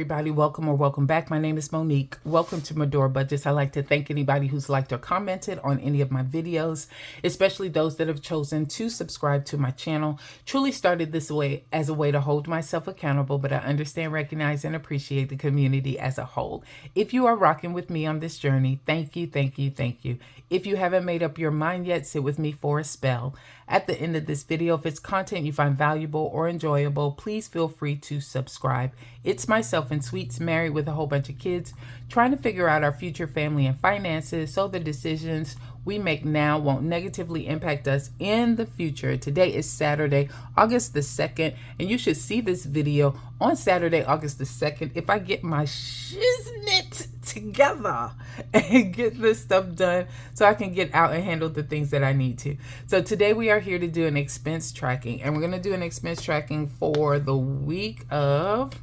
everybody. Welcome or welcome back. My name is Monique. Welcome to Medora Budgets. I'd like to thank anybody who's liked or commented on any of my videos, especially those that have chosen to subscribe to my channel. Truly started this way as a way to hold myself accountable, but I understand, recognize, and appreciate the community as a whole. If you are rocking with me on this journey, thank you, thank you, thank you. If you haven't made up your mind yet, sit with me for a spell. At the end of this video, if it's content you find valuable or enjoyable, please feel free to subscribe. It's myself and Sweets, married with a whole bunch of kids, trying to figure out our future family and finances so the decisions we make now won't negatively impact us in the future. Today is Saturday, August the 2nd, and you should see this video on Saturday, August the 2nd, if I get my shiznit together and get this stuff done so I can get out and handle the things that I need to. So today we are here to do an expense tracking, and we're going to do an expense tracking for the week of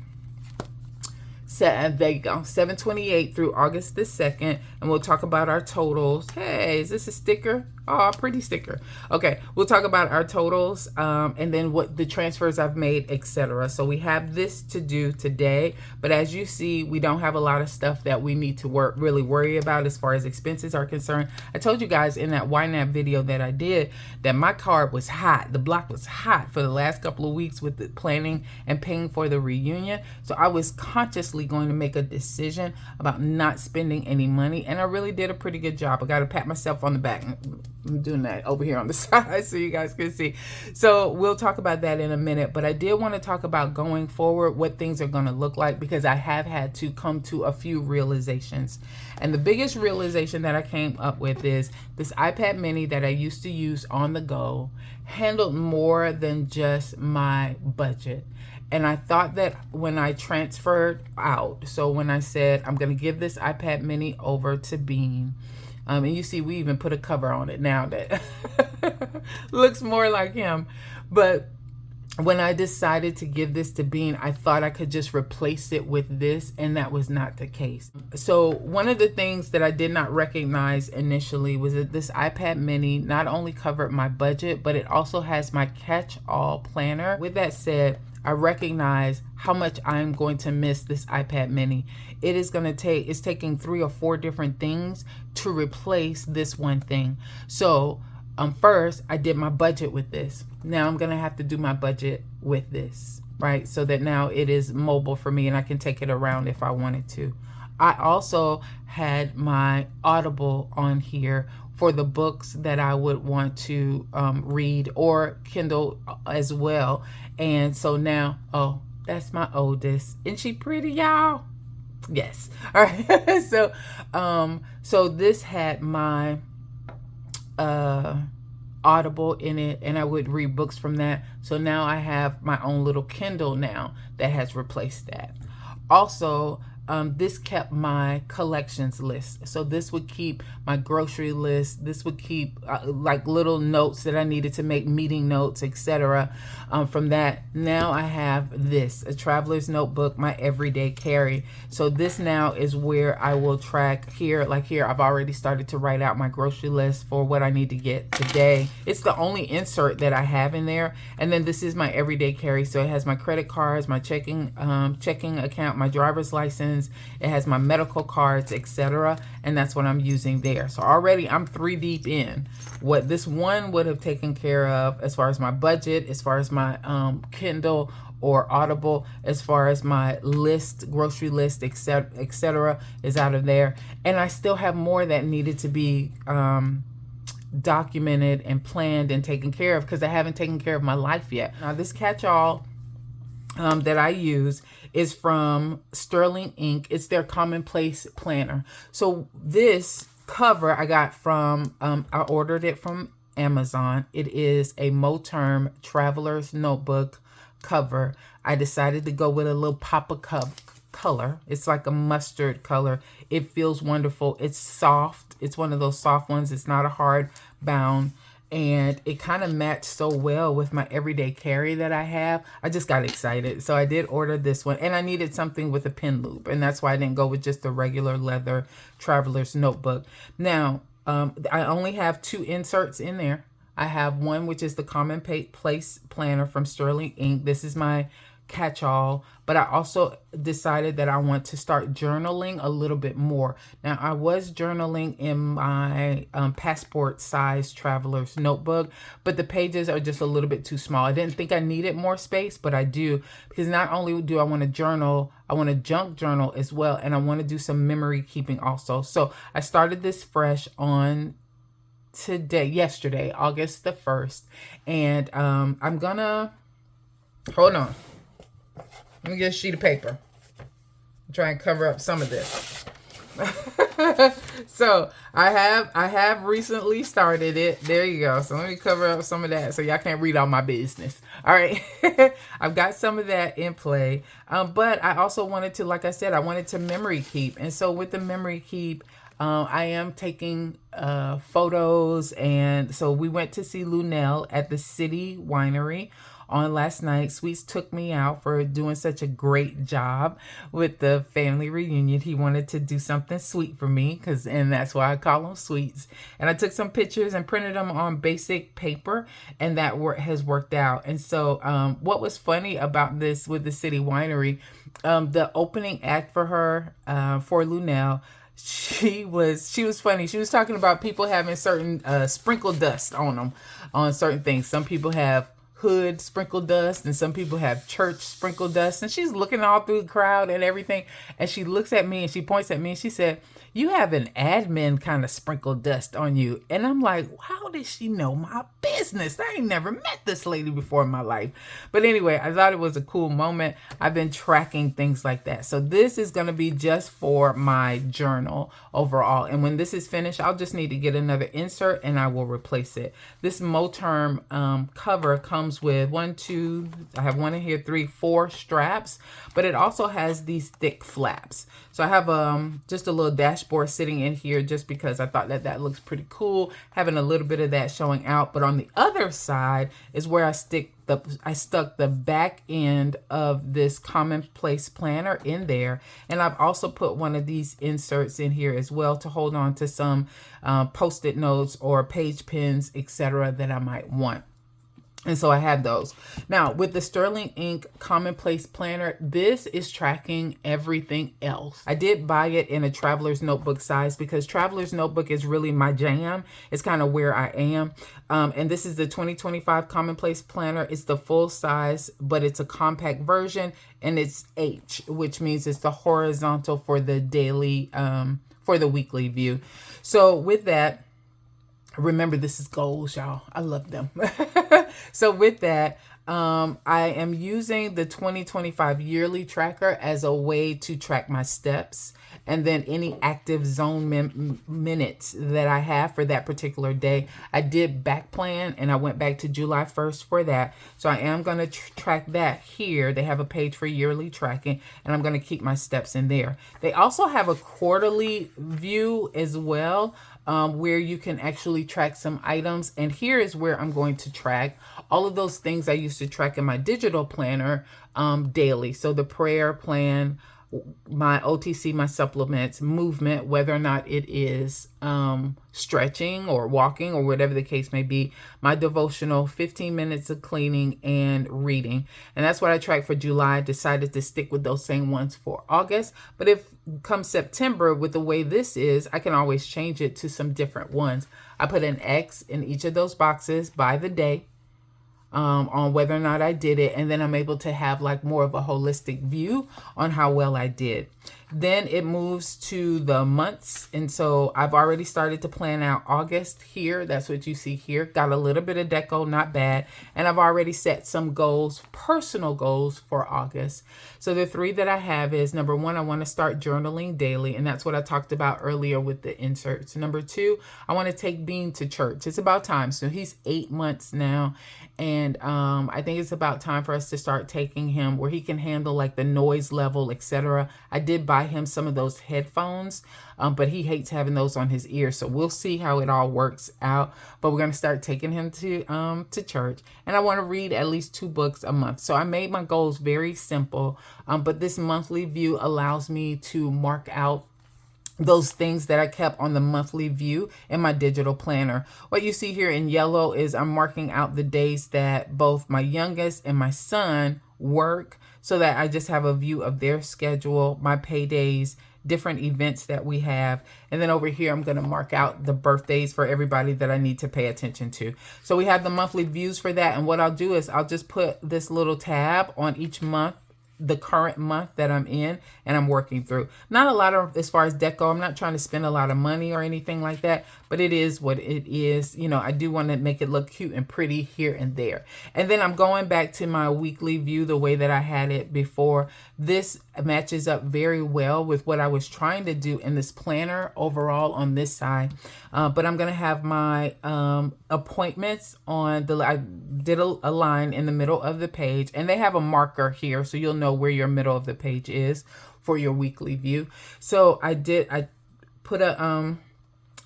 there you go, 7/28 through August the 2nd, and we'll talk about our totals. Hey, is this a sticker? Oh, pretty sticker. Okay, we'll talk about our totals and then what the transfers I've made, etc. So we have this to do today, but as you see, we don't have a lot of stuff that we need to really worry about as far as expenses are concerned. I told you guys in that YNAB video that I did that my card was hot. The block was hot for the last couple of weeks with the planning and paying for the reunion. So I was consciously going to make a decision about not spending any money, and I really did a pretty good job. I got to pat myself on the back. I'm doing that over here on the side so you guys can see. So we'll talk about that in a minute, but I did want to talk about going forward, what things are going to look like, because I have had to come to a few realizations. And the biggest realization that I came up with is this iPad mini that I used to use on the go handled more than just my budget. And I thought that when I transferred out, so when I said I'm going to give this iPad mini over to Bean, and you see we even put a cover on it now that looks more like him. But when I decided to give this to Bean, I thought I could just replace it with this, and that was not the case. So one of the things that I did not recognize initially was that this iPad mini not only covered my budget, but it also has my catch-all planner. With that said, I recognize how much I'm going to miss this iPad mini. It is going to take, it's taking 3 or 4 different things to replace this one thing. So first I did my budget with this. Now I'm going to have to do my budget with this, right? So that now it is mobile for me and I can take it around if I wanted to. I also had my Audible on here for the books that I would want to read, or Kindle as well. And so now, oh, that's my oldest. Isn't she pretty, y'all? Yes. All right. So this had my Audible in it, and I would read books from that. So now I have my own little Kindle now that has replaced that. Also, this kept my collections list. So this would keep my grocery list. This would keep like little notes that I needed to make, meeting notes, etc. From that, now I have this, a traveler's notebook, my everyday carry. So this now is where I will track here. Like here, I've already started to write out my grocery list for what I need to get today. It's the only insert that I have in there. And then this is my everyday carry. So it has my credit cards, my checking account, my driver's license. It has my medical cards, etc. And that's what I'm using there. So already I'm 3 deep in what this one would have taken care of as far as my budget, as far as my Kindle or Audible, as far as my list, grocery list, etc. is out of there. And I still have more that needed to be documented and planned and taken care of, because I haven't taken care of my life yet. Now this catch-all that I use is from Sterling Inc. It's their commonplace planner. So this cover I got from, I ordered it from Amazon. It is a Moterm Traveler's Notebook cover. I decided to go with a little pop of color. It's like a mustard color. It feels wonderful. It's soft. It's one of those soft ones. It's not a hard bound. And it kind of matched so well with my everyday carry that I have. I just got excited. So I did order this one. And I needed something with a pin loop. And that's why I didn't go with just the regular leather traveler's notebook. Now, I only have 2 inserts in there. I have one, which is the commonplace planner from Sterling Inc. This is my catch-all, but I also decided that I want to start journaling a little bit more. Now, I was journaling in my passport size traveler's notebook, but the pages are just a little bit too small. I didn't think I needed more space, but I do, because not only do I want to journal, I want to junk journal as well, and I want to do some memory keeping also. So I started this fresh on yesterday, August the 1st, and I'm gonna, hold on, let me get a sheet of paper, try and cover up some of this. So I have recently started it. There you go. So let me cover up some of that so y'all can't read all my business. All right. I've got some of that in play. But I also wanted to, like I said, I wanted to memory keep. And so with the memory keep, I am taking photos. And so we went to see Lunel at the City Winery on last night. Sweets took me out for doing such a great job with the family reunion. He wanted to do something sweet for me, and that's why I call them Sweets. And I took some pictures and printed them on basic paper, and that has worked out. And so what was funny about this with the City Winery, the opening act for her, for Lunel, she was funny. She was talking about people having certain sprinkle dust on them, on certain things. Some people have hood sprinkle dust, and some people have church sprinkle dust. And she's looking all through the crowd and everything, and she looks at me and she points at me and she said, "You have an admin kind of sprinkle dust on you." And I'm like, how did she know my business? I ain't never met this lady before in my life. But anyway, I thought it was a cool moment. I've been tracking things like that. So this is going to be just for my journal overall. And when this is finished, I'll just need to get another insert and I will replace it. This Moterm cover comes with I have one in here, 3, 4 straps, but it also has these thick flaps. So I have just a little dashboard sitting in here just because I thought that looks pretty cool, having a little bit of that showing out. But on the other side is where I stuck the back end of this commonplace planner in there. And I've also put one of these inserts in here as well to hold on to some post-it notes or page pins, etc. that I might want. And so I had those. Now, with the Sterling Ink Commonplace Planner, this is tracking everything else. I did buy it in a traveler's notebook size because traveler's notebook is really my jam. It's kind of where I am. And this is the 2025 Commonplace Planner. It's the full size, but it's a compact version, and it's H, which means it's the horizontal for the daily, for the weekly view. So with that, remember, this is goals, y'all. I love them. So with that, I am using the 2025 yearly tracker as a way to track my steps, and then any active zone minutes that I have for that particular day. I did back plan, and I went back to July 1st for that. So I am going to track that here. They have a page for yearly tracking, and I'm going to keep my steps in there. They also have a quarterly view as well, where you can actually track some items. And here is where I'm going to track all of those things I used to track in my digital planner daily. So the prayer plan, my OTC, my supplements, movement, whether or not it is stretching or walking or whatever the case may be, my devotional, 15 minutes of cleaning and reading. And that's what I tracked for July. I decided to stick with those same ones for August. But if come September, with the way this is, I can always change it to some different ones. I put an X in each of those boxes by the day, on whether or not I did it, and then I'm able to have like more of a holistic view on how well I did. Then it moves to the months, and so I've already started to plan out August here. That's what you see here. Got a little bit of deco, not bad, and I've already set some goals, personal goals for August. So the 3 that I have is, number 1, I want to start journaling daily, and that's what I talked about earlier with the inserts. Number 2, I want to take Bean to church. It's about time. So he's 8 months now, and I think it's about time for us to start taking him where he can handle like the noise level, etc. I did buy him some of those headphones, but he hates having those on his ears. So we'll see how it all works out. But we're going to start taking him to church, and I want to read at least 2 books a month. So I made my goals very simple, but this monthly view allows me to mark out those things that I kept on the monthly view in my digital planner. What you see here in yellow is I'm marking out the days that both my youngest and my son work. so that I just have a view of their schedule, my paydays, different events that we have. And then over here, I'm going to mark out the birthdays for everybody that I need to pay attention to. So we have the monthly views for that. And what I'll do is I'll just put this little tab on each month, the current month that I'm in and I'm working through. Not a lot of, as far as deco, I'm not trying to spend a lot of money or anything like that, but it is what it is. You know, I do want to make it look cute and pretty here and there. And then I'm going back to my weekly view the way that I had it before. This matches up very well with what I was trying to do in this planner overall on this side. But I'm going to have my appointments on the, I did a line in the middle of the page, and they have a marker here, so you'll know where your middle of the page is for your weekly view. So I put a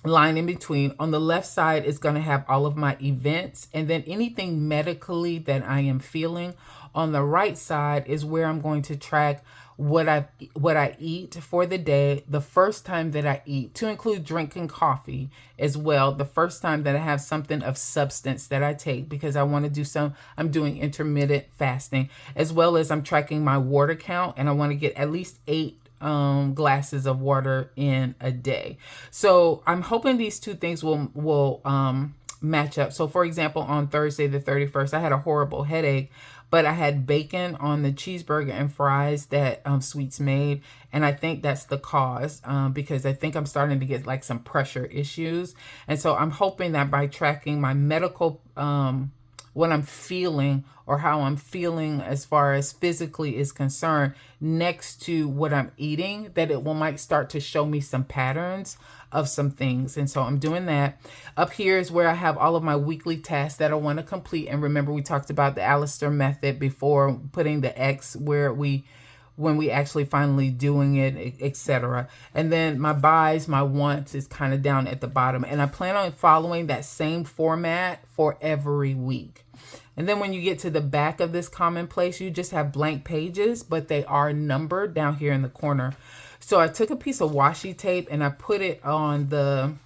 line in between. On the left side is going to have all of my events, and then anything medically that I am feeling. On the right side is where I'm going to track what I eat for the day, the first time that I eat, to include drinking coffee as well, the first time that I have something of substance that I take, because I want to do I'm doing intermittent fasting, as well as I'm tracking my water count, and I want to get at least 8 glasses of water in a day. So I'm hoping these two things will match up. So for example, on Thursday the 31st, I had a horrible headache, but I had bacon on the cheeseburger and fries that Sweets made. And I think that's the cause, because I think I'm starting to get like some pressure issues. And so I'm hoping that by tracking my medical, what I'm feeling or how I'm feeling as far as physically is concerned, next to what I'm eating, that it might start to show me some patterns of some things. And so I'm doing that. Up here is where I have all of my weekly tasks that I want to complete. And remember, we talked about the Alistair method before, putting the X where when we actually finally doing it, etc. And then my buys, my wants is kind of down at the bottom. And I plan on following that same format for every week. And then when you get to the back of this commonplace, you just have blank pages, but they are numbered down here in the corner. So I took a piece of washi tape and I put it on the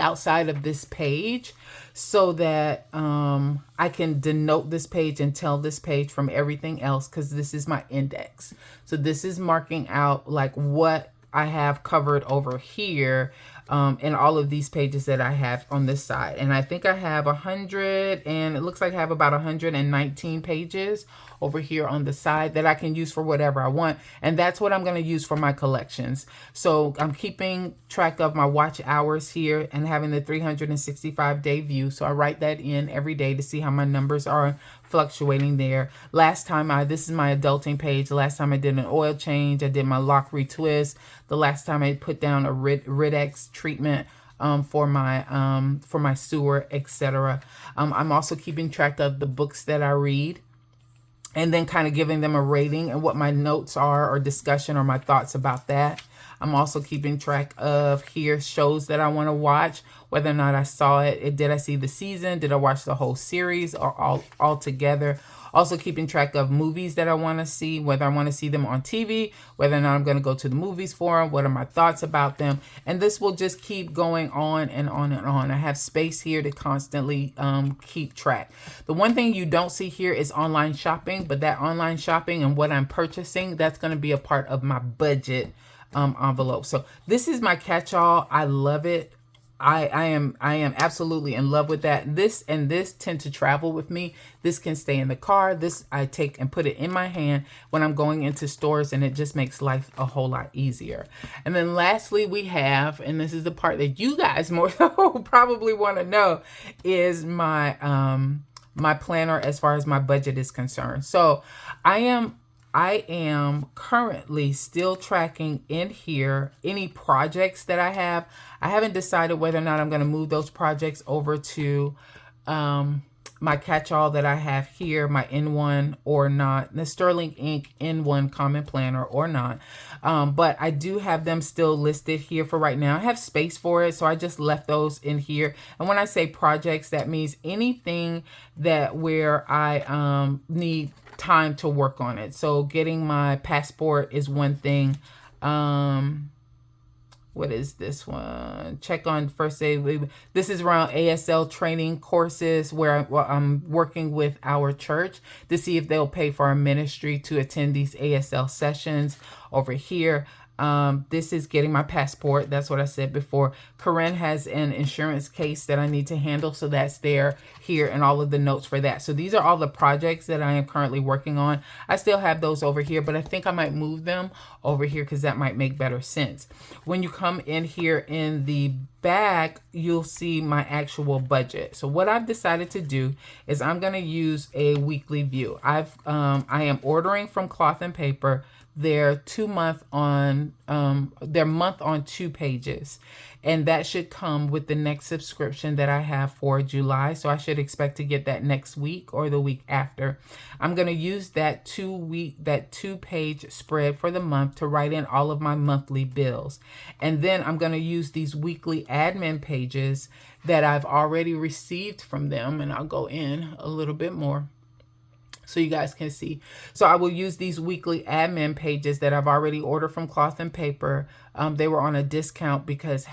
outside of this page, so that I can denote this page and tell this page from everything else, because this is my index. So this is marking out like what I have covered over here in all of these pages that I have on this side. And I think I have 100, and it looks like I have about 119 pages over here on the side that I can use for whatever I want. And that's what I'm going to use for my collections. So I'm keeping track of my watch hours here and having the 365-day view. So I write that in every day to see how my numbers are fluctuating there. Last time this is my adulting page. The last time I did an oil change, I did my lock retwist. The last time I put down a Rid-X treatment for my sewer, etc. I'm also keeping track of the books that I read, and then kind of giving them a rating and what my notes are or discussion or my thoughts about that. I'm also keeping track of here shows that I want to watch, whether or not I saw it. Did I see the season? Did I watch the whole series or all together? Also keeping track of movies that I want to see, whether I want to see them on TV, whether or not I'm going to go to the movies for them, what are my thoughts about them. And this will just keep going on and on and on. I have space here to constantly keep track. The one thing you don't see here is online shopping, but that online shopping and what I'm purchasing, that's going to be a part of my budget envelope. So this is my catch-all. I love it. I am absolutely in love with that. This tend to travel with me. This can stay in the car. This I take and put it in my hand when I'm going into stores, and it just makes life a whole lot easier. And then lastly, we have, and this is the part that you guys more so probably want to know, is my my planner as far as my budget is concerned. So I am currently still tracking in here any projects that I have. I haven't decided whether or not I'm going to move those projects over to my catch-all that I have here, my N1 or not, the Sterling Ink N1 Common Planner or not. But I do have them still listed here for right now. I have space for it, so I just left those in here. And when I say projects, that means anything that where I need time to work on it. So getting my passport is one thing. what is this one? Check on first aid. This is around ASL training courses where I'm working with our church to see if they'll pay for our ministry to attend these ASL sessions over here. This is getting my passport. That's what I said before. Corinne has an insurance case that I need to handle. So that's there, here, and all of the notes for that. So these are all the projects that I am currently working on. I still have those over here, but I think I might move them over here because that might make better sense. When you come in here in the back, you'll see my actual budget. So what I've decided to do is I'm going to use a weekly view. I am ordering from Cloth and Paper their month on 2 pages, and that should come with the next subscription that I have for July. So I should expect to get that next week or the week after. I'm going to use that 2-page spread for the month to write in all of my monthly bills, and then I'm going to use these weekly admin pages that I've already received from them, and I'll go in a little bit more so you guys can see. So I will use these weekly admin pages that I've already ordered from Cloth and Paper. They were on a discount because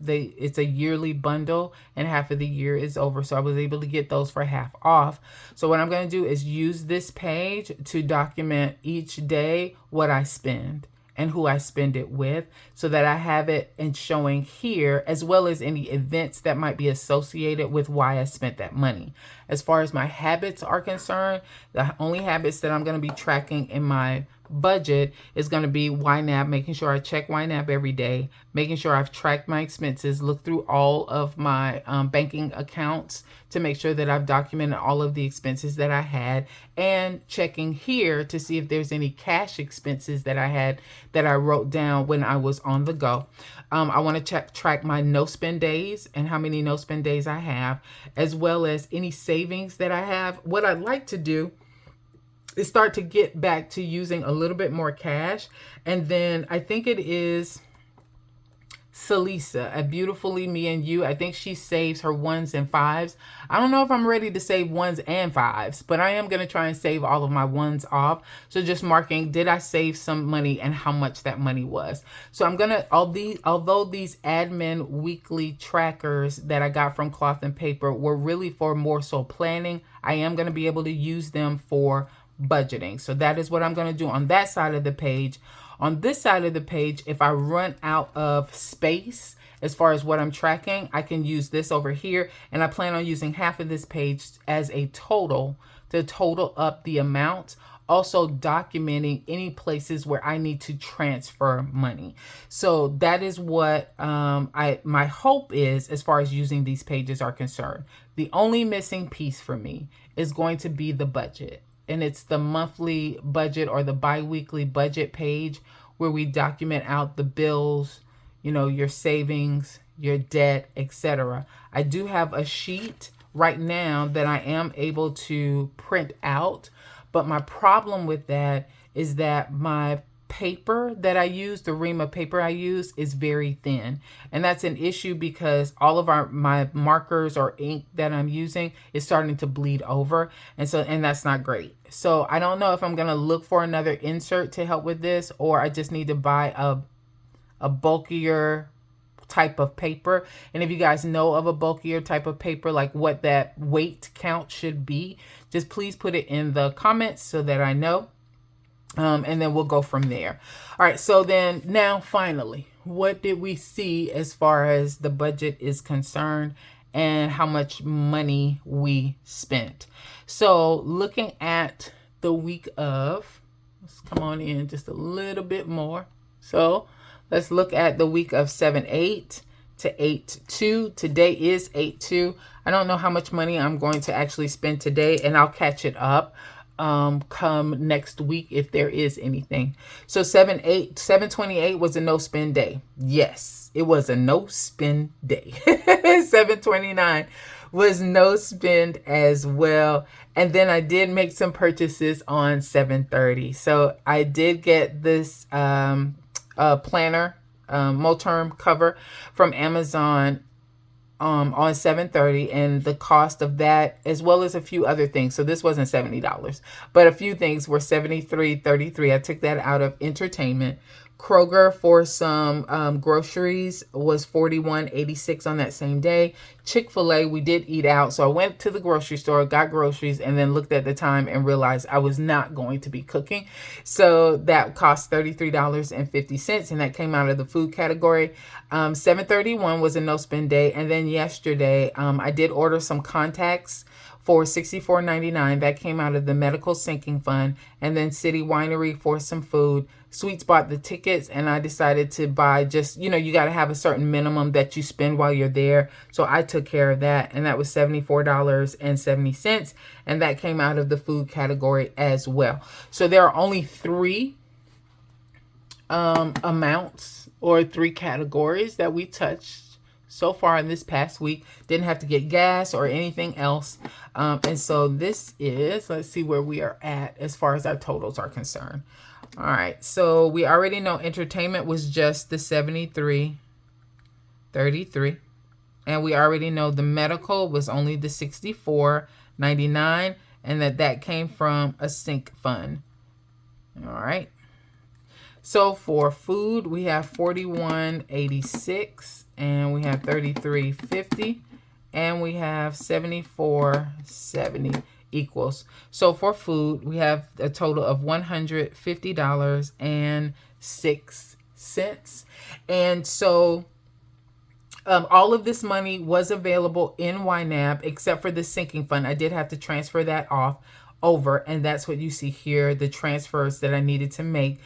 it's a yearly bundle and half of the year is over. So I was able to get those for half off. So what I'm going to do is use this page to document each day what I spend and who I spend it with, so that I have it and showing here, as well as any events that might be associated with why I spent that money. As far as my habits are concerned, the only habits that I'm going to be tracking in my budget is going to be YNAB, making sure I check YNAB every day, making sure I've tracked my expenses, look through all of my banking accounts to make sure that I've documented all of the expenses that I had, and checking here to see if there's any cash expenses that I had that I wrote down when I was on the go. I want to track my no spend days and how many no spend days I have, as well as any savings that I have. What I'd like to do is start to get back to using a little bit more cash. And then I think it is Celisa at Beautifully Me and You. I think she saves her 1s and 5s. I don't know if I'm ready to save 1s and 5s, but I am going to try and save all of my 1s off. So just marking, did I save some money and how much that money was. So I'm going to, although these admin weekly trackers that I got from Cloth and Paper were really for more so planning, I am going to be able to use them for budgeting. So that is what I'm going to do on that side of the page. On this side of the page, if I run out of space as far as what I'm tracking, I can use this over here, and I plan on using half of this page as a total to total up the amount, also documenting any places where I need to transfer money. So that is what my hope is as far as using these pages are concerned. The only missing piece for me is going to be the budget. And it's the monthly budget or the bi-weekly budget page where we document out the bills, you know, your savings, your debt, etc. I do have a sheet right now that I am able to print out, but my problem with that is that my paper that I use, the ream of paper I use, is very thin, and that's an issue because all of my markers or ink that I'm using is starting to bleed over, and that's not great. So I don't know if I'm gonna look for another insert to help with this, or I just need to buy a bulkier type of paper. And if you guys know of a bulkier type of paper, like what that weight count should be, just please put it in the comments so that I know. And then we'll go from there. All right. So then now finally, what did we see as far as the budget is concerned and how much money we spent? So looking at the week of, let's come on in just a little bit more. So let's look at the week of 7/8 to 8/2. Today is 8/2. I don't know how much money I'm going to actually spend today, and I'll catch it up come next week if there is anything. So 7/28 was a no spend day. Yes, it was a no spend day. 7/29 was no spend as well. And then I did make some purchases on 7/30. So I did get this planner, multi-term cover from Amazon on 7/30, and the cost of that, as well as a few other things. So this wasn't $70, but a few things were $73.33. I took that out of entertainment Kroger for some groceries was $41.86 on that same day. Chick-fil-A, we did eat out, so I went to the grocery store, got groceries, and then looked at the time and realized I was not going to be cooking. So that cost $33.50, and that came out of the food category. 7/31 was a no-spend day, and then yesterday I did order some contacts for $64.99. That came out of the medical sinking fund. And then City Winery for some food. Sweets bought the tickets, and I decided to buy just, you got to have a certain minimum that you spend while you're there. So I took care of that, and that was $74.70. And that came out of the food category as well. So there are only three amounts or three categories that we touched so far in this past week. Didn't have to get gas or anything else. And so this is, let's see where we are at as far as our totals are concerned. All right. So we already know entertainment was just the $73.33. And we already know the medical was only the $64.99, and that came from a sink fund. All right. So for food, we have $41.86, and we have $33.50, and we have $74.70 equals. So for food, we have a total of $150.06. And so all of this money was available in YNAB except for the sinking fund. I did have to transfer that over, and that's what you see here, the transfers that I needed to make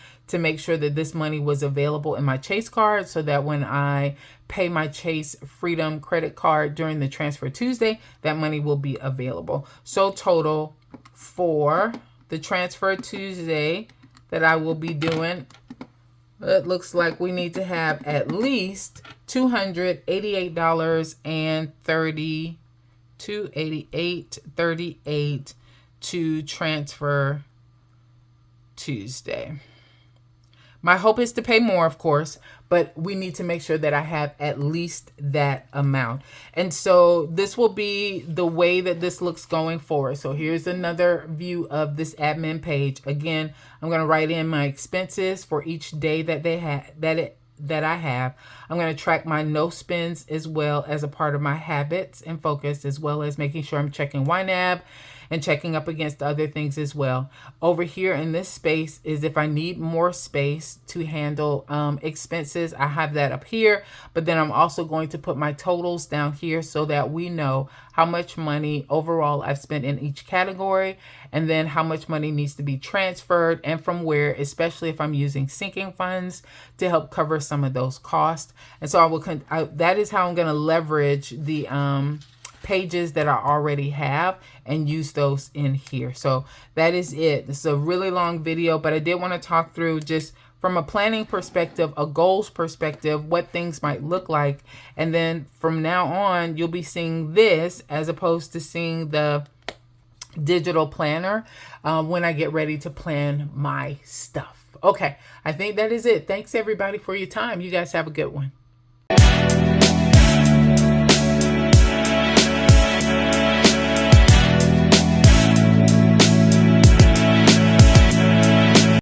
sure that this money was available in my Chase card, so that when I pay my Chase Freedom credit card during the Transfer Tuesday, that money will be available. So total for the Transfer Tuesday that I will be doing, it looks like we need to have at least $288.38 to Transfer Tuesday. My hope is to pay more, of course, but we need to make sure that I have at least that amount. And so this will be the way that this looks going forward. So here's another view of this admin page. Again, I'm going to write in my expenses for each day that I have. I'm going to track my no spends as well as a part of my habits and focus, as well as making sure I'm checking YNAB and checking up against other things as well. Over here in this space is if I need more space to handle expenses, I have that up here. But then I'm also going to put my totals down here so that we know how much money overall I've spent in each category, and then how much money needs to be transferred and from where, especially if I'm using sinking funds to help cover some of those costs. And so that is how I'm going to leverage the pages that I already have and use those in here. So that is it. This is a really long video, but I did want to talk through, just from a planning perspective, a goals perspective, what things might look like. And then from now on, you'll be seeing this as opposed to seeing the digital planner when I get ready to plan my stuff. Okay, I think that is it. Thanks everybody for your time. You guys have a good one.